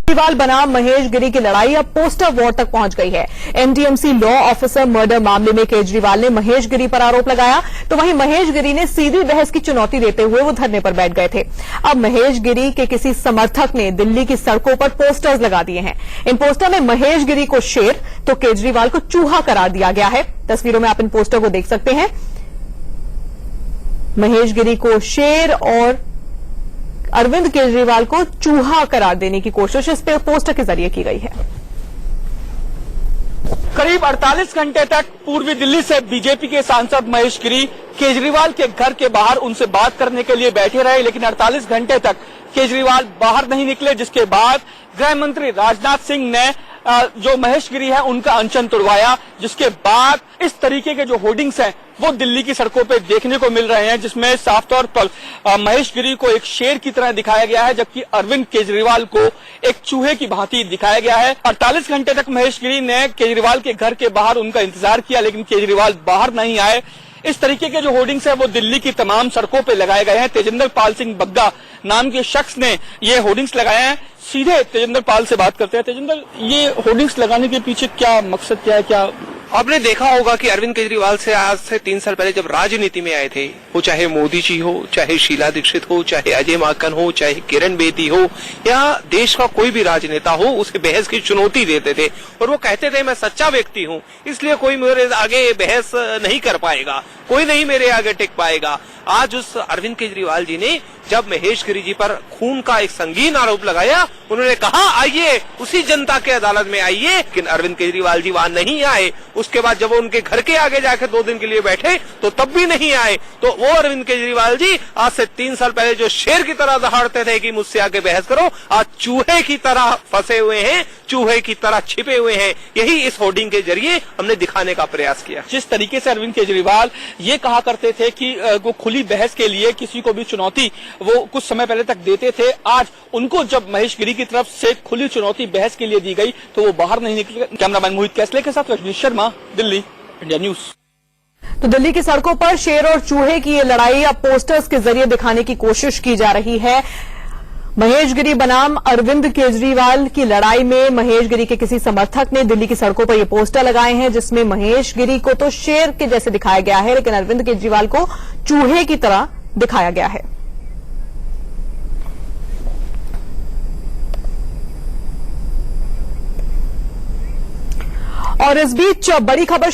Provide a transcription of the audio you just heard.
केजरीवाल बनाम महेश गिरी की लड़ाई अब पोस्टर वॉर तक पहुंच गई है। एनडीएमसी लॉ ऑफिसर मर्डर मामले में केजरीवाल ने महेश गिरी पर आरोप लगाया, तो वहीं महेश गिरी ने सीधी बहस की चुनौती देते हुए वो धरने पर बैठ गए थे। अब महेश गिरी के किसी समर्थक ने दिल्ली की सड़कों पर पोस्टर्स लगा दिए हैं। इन पोस्टर में महेश गिरी को शेर तो केजरीवाल को चूहा करार दिया गया है। तस्वीरों में आप इन पोस्टर को देख सकते हैं। महेश गिरी को शेर और अरविंद केजरीवाल को चूहा करार देने की कोशिश इस पोस्टर के जरिए की गई है। करीब 48 घंटे तक पूर्वी दिल्ली से बीजेपी के सांसद महेश गिरी केजरीवाल के घर के बाहर उनसे बात करने के लिए बैठे रहे, लेकिन 48 घंटे तक केजरीवाल बाहर नहीं निकले, जिसके बाद गृह मंत्री राजनाथ सिंह ने जो महेश गिरी है उनका अनशन तुड़वाया, जिसके बाद इस तरीके के जो होर्डिंग्स हैं वो दिल्ली की सड़कों पे देखने को मिल रहे हैं, जिसमें साफ तौर पर महेश गिरी को एक शेर की तरह दिखाया गया है, जबकि अरविंद केजरीवाल को एक चूहे की भांति दिखाया गया है। 48 घंटे तक महेश गिरी ने केजरीवाल के घर के बाहर उनका इंतजार किया, लेकिन केजरीवाल बाहर नहीं आए। इस तरीके के जो होर्डिंग्स है वो दिल्ली की तमाम सड़कों पे लगाए गए हैं। तेजिंदर पाल सिंह बग्गा नाम के शख्स ने ये होर्डिंग्स लगाए हैं। सीधे तेजिंदर पाल से बात करते हैं। तेजिंदर, ये होर्डिंग्स लगाने के पीछे क्या मकसद क्या है? क्या आपने देखा होगा कि अरविंद केजरीवाल से आज से 3 साल पहले जब राजनीति में आए थे, वो चाहे मोदी जी हो, चाहे शीला दीक्षित हो, चाहे अजय माकन हो, चाहे किरण बेदी हो, या देश का कोई भी राजनेता हो, उसे बहस की चुनौती देते थे और वो कहते थे मैं सच्चा व्यक्ति हूँ, इसलिए कोई मेरे आगे बहस नहीं कर पाएगा, कोई नहीं मेरे आगे टिक पाएगा। आज उस अरविंद केजरीवाल जी ने जब महेश गिरी जी पर खून का एक संगीन आरोप लगाया, उन्होंने कहा आइए उसी जनता के अदालत में आइए, लेकिन अरविंद केजरीवाल जी वहां नहीं आए। उसके बाद जब वो उनके घर के आगे जाकर 2 दिन के लिए बैठे तो तब भी नहीं आए। तो वो अरविंद केजरीवाल जी आज से 3 साल पहले जो शेर की तरह दहाड़ते थे कि मुझसे आके बहस करो, आज चूहे की तरह फंसे हुए हैं, चूहे की तरह छिपे हुए हैं। यही इस होर्डिंग के जरिए हमने दिखाने का प्रयास किया। जिस तरीके से अरविंद केजरीवाल ये कहा करते थे कि वो खुली बहस के लिए किसी को भी चुनौती वो कुछ समय पहले तक देते थे, आज उनको जब महेश गिरी की तरफ से खुली चुनौती बहस के लिए दी गई तो वो बाहर नहीं निकले। कैमरामैन मोहित कैसले के साथ रजनीश शर्मा, दिल्ली, इंडिया न्यूज। तो दिल्ली की सड़कों पर शेर और चूहे की ये लड़ाई अब पोस्टर्स के जरिए दिखाने की कोशिश की जा रही है। महेश गिरी बनाम अरविंद केजरीवाल की लड़ाई में महेश गिरी के किसी समर्थक ने दिल्ली की सड़कों पर ये पोस्टर लगाए हैं, जिसमें महेश गिरी को तो शेर के जैसे दिखाया गया है, लेकिन अरविंद केजरीवाल को चूहे की तरह दिखाया गया है। और इस बीच बड़ी खबर